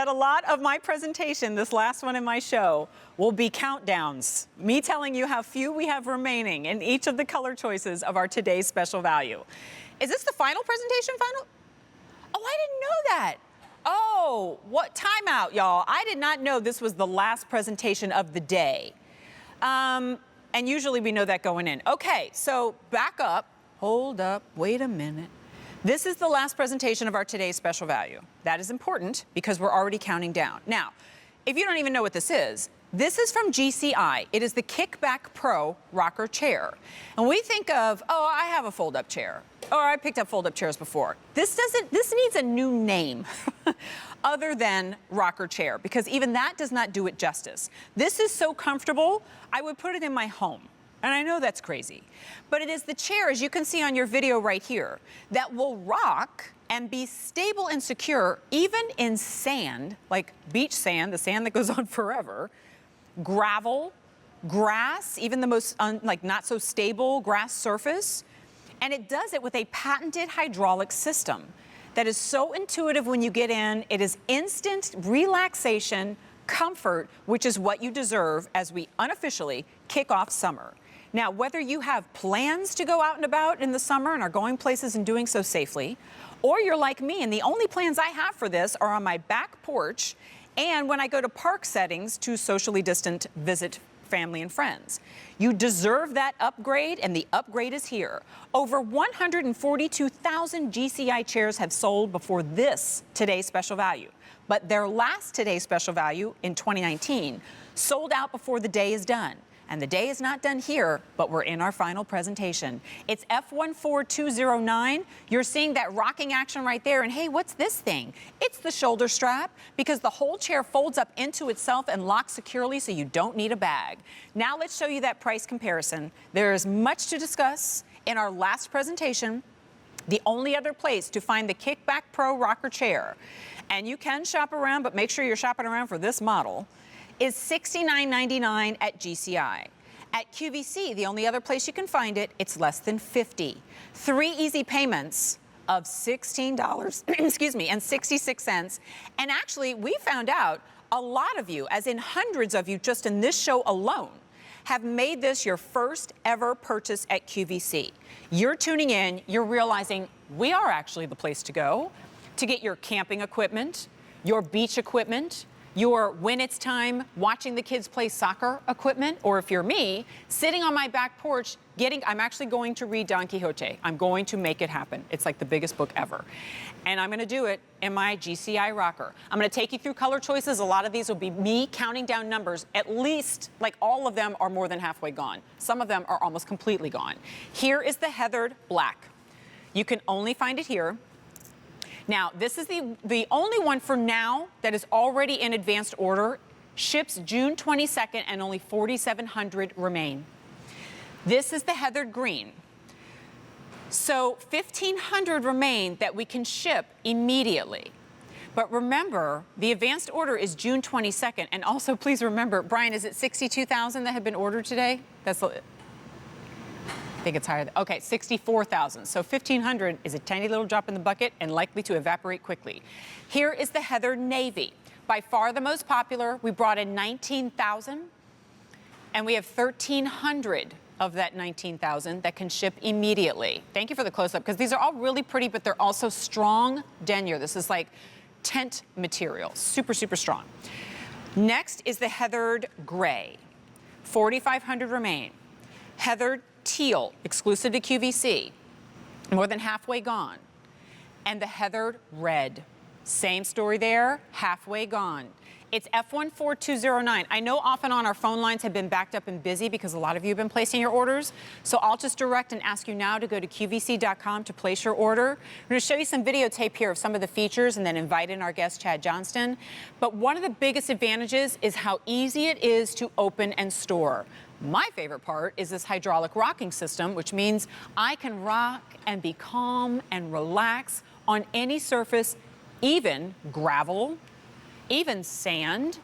that a lot of my presentation, this last one in my show, will be countdowns. Me telling you how few we have remaining in each of the color choices of our today's special value. Is this the final presentation? Oh, I didn't know that. Oh, what timeout, y'all. I did not know this was the last presentation of the day. And usually we know that going in. Okay, so back up. Hold up, wait a minute. This is the last presentation of our today's special value. That is important because we're already counting down. Now, if you don't even know what this is from GCI. It is the Kickback Pro rocker chair. And we think of, oh, I have a fold-up chair, or I picked up fold-up chairs before. This needs a new name other than rocker chair, because even that does not do it justice. This is so comfortable, I would put it in my home. And I know that's crazy, but it is the chair, as you can see on your video right here, that will rock and be stable and secure even in sand, like beach sand, the sand that goes on forever, gravel, grass, even the most not so stable grass surface. And it does it with a patented hydraulic system that is so intuitive when you get in. It is instant relaxation, comfort, which is what you deserve as we unofficially kick off summer. Now, whether you have plans to go out and about in the summer and are going places and doing so safely, or you're like me and the only plans I have for this are on my back porch and when I go to park settings to socially distant visit family and friends. You deserve that upgrade, and the upgrade is here. Over 142,000 GCI chairs have sold before this today's special value, but their last today's special value in 2019 sold out before the day is done. And the day is not done here, but we're in our final presentation. It's F14209. You're seeing that rocking action right there. And hey, what's this thing? It's the shoulder strap, because the whole chair folds up into itself and locks securely so you don't need a bag. Now let's show you that price comparison. There is much to discuss in our last presentation. The only other place to find the Kickback Pro rocker chair, and you can shop around, but make sure you're shopping around for this model, is $69.99 at GCI. At QVC, the only other place you can find it, it's less than $50. 3 easy payments of $16, excuse me, and 66 cents. And actually, we found out a lot of you, as in hundreds of you just in this show alone, have made this your first ever purchase at QVC. You're tuning in, you're realizing we are actually the place to go to get your camping equipment, your beach equipment, your when it's time watching the kids play soccer equipment, or if you're me, sitting on my back porch I'm actually going to read Don Quixote. I'm going to make it happen. It's like the biggest book ever. And I'm gonna do it in my GCI rocker. I'm gonna take you through color choices. A lot of these will be me counting down numbers. At least, like all of them are more than halfway gone. Some of them are almost completely gone. Here is the heathered black. You can only find it here. Now, this is the only one for now that is already in advanced order. Ships June 22nd, and only 4,700 remain. This is the heathered green. So 1,500 remain that we can ship immediately. But remember, the advanced order is June 22nd. And also, please remember, Brian, is it 62,000 that have been ordered today? I think it's higher. Okay, 64,000. So 1,500 is a tiny little drop in the bucket and likely to evaporate quickly. Here is the heather navy. By far the most popular. We brought in 19,000, and we have 1,300 of that 19,000 that can ship immediately. Thank you for the close-up, because these are all really pretty, but they're also strong denier. This is like tent material, super, super strong. Next is the heathered gray. 4,500 remain. Heathered teal, exclusive to QVC, more than halfway gone. And the heathered red, same story there, halfway gone. It's F14209. I know off and on our phone lines have been backed up and busy because a lot of you have been placing your orders. So I'll just direct and ask you now to go to QVC.com to place your order. I'm going to show you some videotape here of some of the features and then invite in our guest, Chad Johnston. But one of the biggest advantages is how easy it is to open and store. My favorite part is this hydraulic rocking system, which means I can rock and be calm and relax on any surface, even gravel, even sand.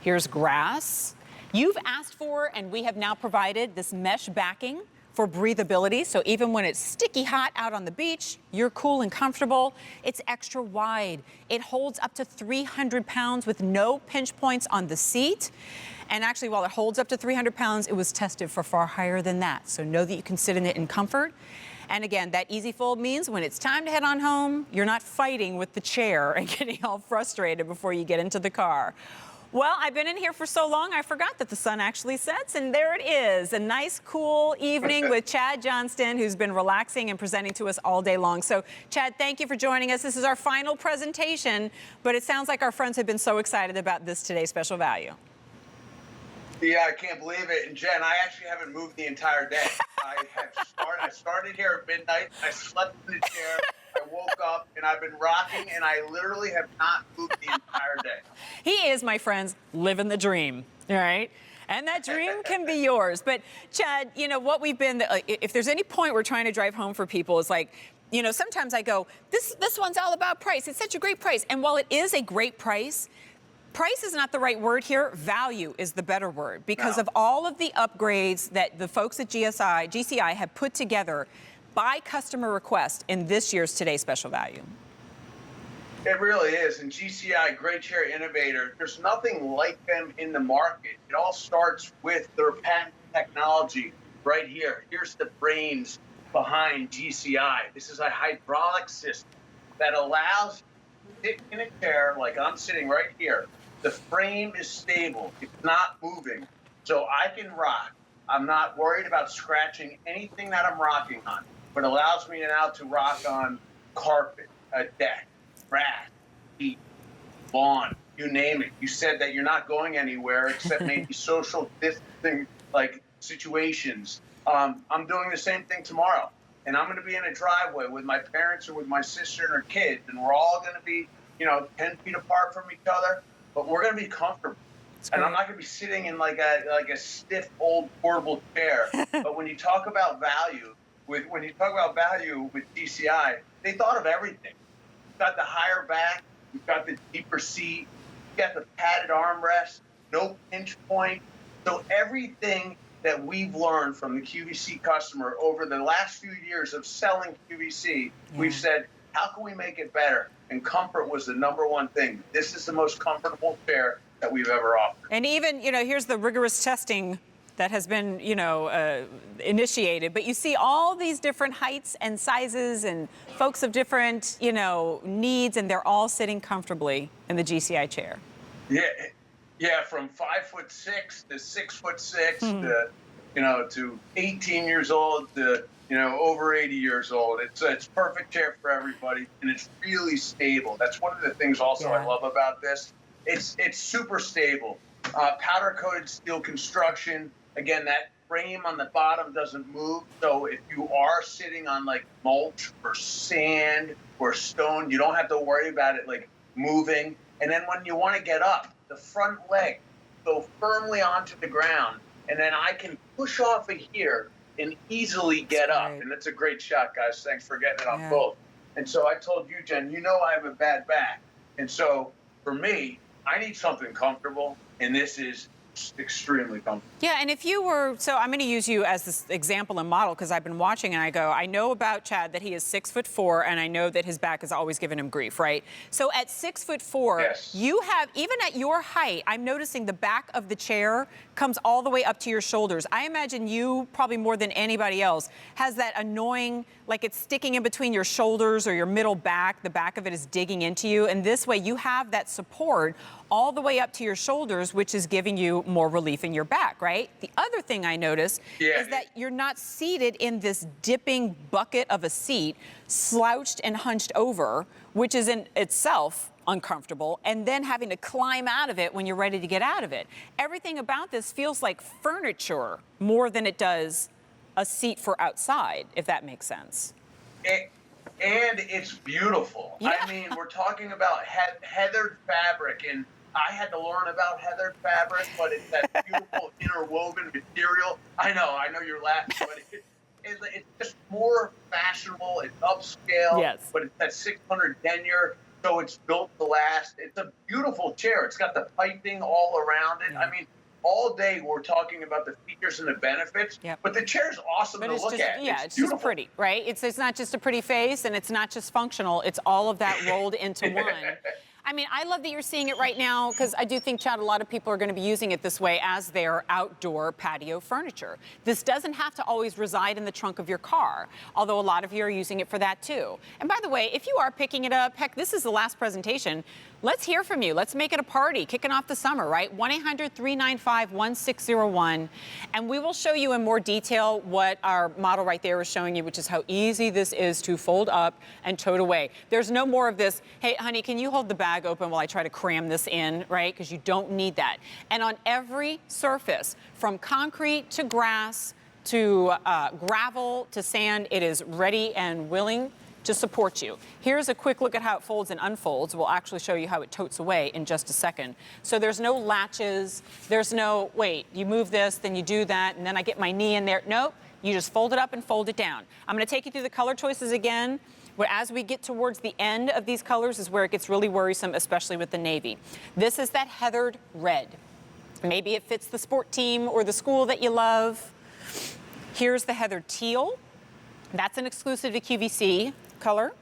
Here's grass. You've asked for, and we have now provided, this mesh backing for breathability, so even when it's sticky hot out on the beach, you're cool and comfortable. It's extra wide. It holds up to 300 pounds with no pinch points on the seat. And actually, while it holds up to 300 pounds, it was tested for far higher than that. So know that you can sit in it in comfort. And again, that easy fold means when it's time to head on home, you're not fighting with the chair and getting all frustrated before you get into the car. Well, I've been in here for so long, I forgot that the sun actually sets, and there it is. A nice, cool evening with Chad Johnston, who's been relaxing and presenting to us all day long. So, Chad, thank you for joining us. This is our final presentation, but it sounds like our friends have been so excited about this today's special value. Yeah, I can't believe it. And Jen, I actually haven't moved the entire day. I started here at midnight. I slept in the chair. I woke up and I've been rocking, and I literally have not moved the entire day. He is, my friends, living the dream, all right? And that dream can be yours. But Chad, you know, what we've been, if there's any point we're trying to drive home for people, is like, you know, sometimes I go, this one's all about price. It's such a great price. And while it is a great price is not the right word here. Value is the better word because of all of the upgrades that the folks at GCI have put together by customer request in this year's Today Special Value. It really is. And GCI, great chair innovator, there's nothing like them in the market. It all starts with their patent technology right here. Here's the brains behind GCI. This is a hydraulic system that allows you to sit in a chair like I'm sitting right here. The frame is stable. It's not moving. So I can rock. I'm not worried about scratching anything that I'm rocking on, but it allows me now to rock on carpet, a deck, grass, heat, lawn, you name it. You said that you're not going anywhere except maybe social distancing like situations. I'm doing the same thing tomorrow. And I'm going to be in a driveway with my parents or with my sister and her kids, and we're all going to be, 10 feet apart from each other. But we're going to be comfortable, and I'm not going to be sitting in like a stiff old portable chair. But when you talk about value, with GCI, they thought of everything. You've got the higher back, you've got the deeper seat, you've got the padded armrest, no pinch point. So everything that we've learned from the QVC customer over the last few years of selling QVC, we've said, how can we make it better? And comfort was the number one thing. This is the most comfortable chair that we've ever offered. And even, here's the rigorous testing that has been, initiated. But you see all these different heights and sizes and folks of different, needs, and they're all sitting comfortably in the GCI chair. Yeah, from 5'6" to 6'6", to 18 years old to over 80 years old. It's perfect chair for everybody, and it's really stable. That's one of the things also I love about this. It's super stable. Powder coated steel construction. Again, that frame on the bottom doesn't move. So if you are sitting on like mulch or sand or stone, you don't have to worry about it like moving. And then when you want to get up, the front leg go firmly onto the ground, and then I can push off of here and easily get up. And that's a great shot, guys. Thanks for getting it on both. And so I told you, Jen, I have a bad back. And so for me, I need something comfortable, and this is extremely comfortable. Yeah, and if you were, so I'm going to use you as this example and model because I've been watching and I know about Chad that he is 6'4", and I know that his back has always given him grief, right? So at 6'4", you have, even at your height, I'm noticing the back of the chair comes all the way up to your shoulders. I imagine you, probably more than anybody else, has that annoying, like it's sticking in between your shoulders or your middle back. The back of it is digging into you. And this way you have that support all the way up to your shoulders, which is giving you more relief in your back, right? The other thing I notice is that you're not seated in this dipping bucket of a seat, slouched and hunched over, which is in itself uncomfortable, and then having to climb out of it when you're ready to get out of it. Everything about this feels like furniture more than it does a seat for outside, if that makes sense. And it's beautiful. Yeah. I mean, we're talking about heathered fabric, and I had to learn about heathered fabric, but it's that beautiful interwoven material. I know you're laughing, but it's just more fashionable. It's upscale, but it's that 600 denier, so it's built to last. It's a beautiful chair. It's got the piping all around it. I mean, all day we're talking about the features and the benefits, Yep. but the chair's awesome But to it's look just, at. yeah, it's just beautiful. pretty, right? It's not just a pretty face, and it's not just functional. It's all of that rolled into one. I mean, I love that you're seeing it right now because I do think, Chad, a lot of people are going to be using it this way as their outdoor patio furniture. This doesn't have to always reside in the trunk of your car, although a lot of you are using it for that too. And by the way, if you are picking it up, heck, this is the last presentation. Let's hear from you. Let's make it a party, kicking off the summer, right? 1-800-395-1601. And we will show you in more detail what our model right there is showing you, which is how easy this is to fold up and tote away. There's no more of this, hey, honey, can you hold the bag open while I try to cram this in, right? Because you don't need that. And on every surface, from concrete to grass to gravel to sand, it is ready and willing to support you. Here's a quick look at how it folds and unfolds. We'll actually show you how it totes away in just a second. So there's no latches. There's no, wait, you move this, then you do that, and then I get my knee in there. Nope, you just fold it up and fold it down. I'm gonna take you through the color choices again. Where as we get towards the end of these colors is where it gets really worrisome, especially with the navy. This is that heathered red. Maybe it fits the sport team or the school that you love. Here's the heathered teal. That's an exclusive to QVC color.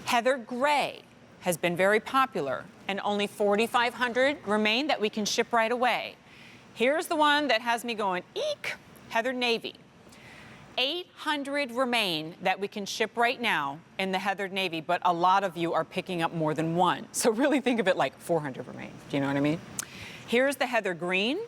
Heathered gray has been very popular, and only 4,500 remain that we can ship right away. Here's the one that has me going, eek, heathered navy. 800 remain that we can ship right now in the heathered navy, but a lot of you are picking up more than one. So really think of it like 400 remain. Do you know what I mean? Here's the heather green.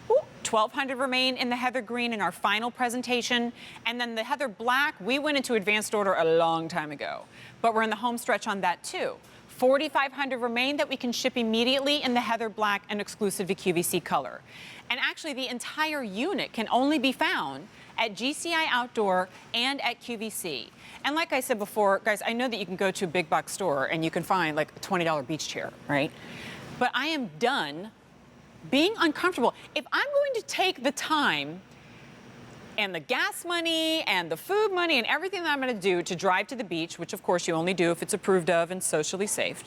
1,200 remain in the heather green in our final presentation. And then the heather black, we went into advanced order a long time ago, but we're in the home stretch on that too. 4,500 remain that we can ship immediately in the heather black and exclusive to QVC color. And actually the entire unit can only be found at GCI Outdoor and at QVC. And like I said before, guys, I know that you can go to a big box store and you can find like a $20 beach chair, right? But I am done being uncomfortable. If I'm going to take the time and the gas money and the food money and everything that I'm going to do to drive to the beach, which of course you only do if it's approved of and socially safe.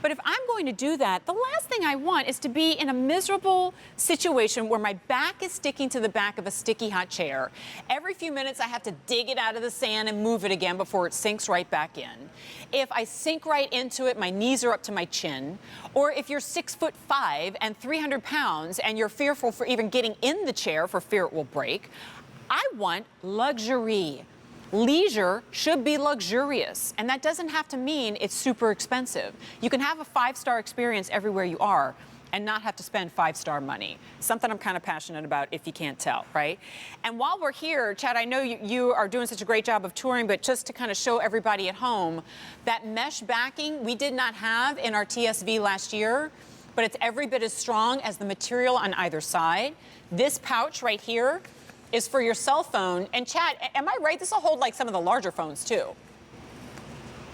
But if I'm going to do that, the last thing I want is to be in a miserable situation where my back is sticking to the back of a sticky hot chair. Every few minutes I have to dig it out of the sand and move it again before it sinks right back in. If I sink right into it, my knees are up to my chin. Or if you're 6'5" and 300 pounds and you're fearful for even getting in the chair for fear it will break, I want luxury. Leisure should be luxurious, and that doesn't have to mean it's super expensive. You can have a 5-star experience everywhere you are and not have to spend 5-star money. Something I'm kind of passionate about, if you can't tell, right? And while we're here, Chad, I know you are doing such a great job of touring, but just to kind of show everybody at home, that mesh backing we did not have in our TSV last year, but it's every bit as strong as the material on either side. This pouch right here is for your cell phone. And Chad, am I right? This will hold like some of the larger phones too.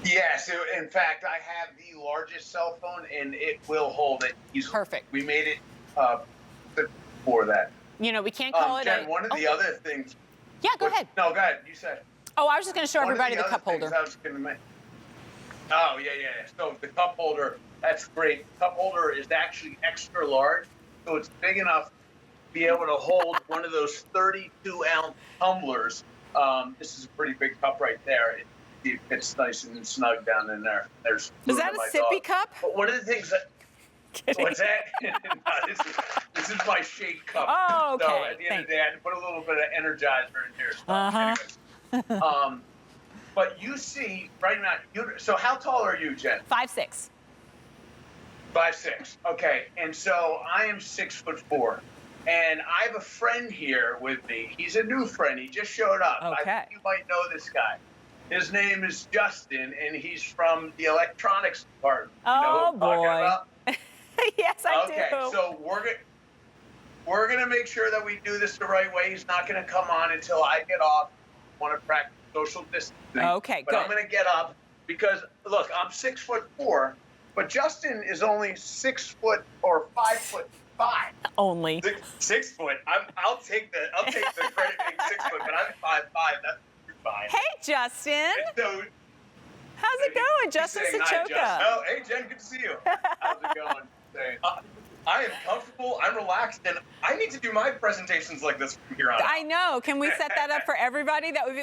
Yes, in fact, I have the largest cell phone, and it will hold it easily. Perfect. We made it for that. You know, we can't call it Jen, one of the other things. Yeah, go ahead. No, go ahead. You said. Oh, I was just going to show everybody the cup holder. I was going to mention. Oh, yeah. So the cup holder, that's great. The cup holder is actually extra large, so it's big enough to be able to hold one of those 32-ounce tumblers. This is a pretty big cup right there. It's nice and snug down in there. Is that a sippy cup? But one of the things that. Kidding. What's that? No, this is my shake cup. Oh, okay. So at the end of the day, I had to put a little bit of Energizer in here. Anyways. But you see right now. So how tall are you, Jen? 5'6". 5'6". Okay, and so I am 6'4", and I have a friend here with me. He's a new friend. He just showed up. Okay. I think you might know this guy. His name is Justin, and he's from the electronics department. Oh, you know who I'm talking boy. about? Yes, I do. Okay, so we're gonna make sure that we do this the right way. He's not gonna come on until I get off. I want to practice social distancing. Okay, but good. I'm gonna get up because look, I'm 6'4", but Justin is only 6 foot or 5'5". Only. 6 foot. I'll take the credit being 6 foot, but I'm 5'5". That's fine. Hey, Justin. So, how's it going, Justin saying hi, Sachoka? Justin. Oh, hey, Jen, good to see you. How's it going? I am comfortable, I'm relaxed, and I need to do my presentations like this from here on out. I know. Can we set that up for everybody? That would be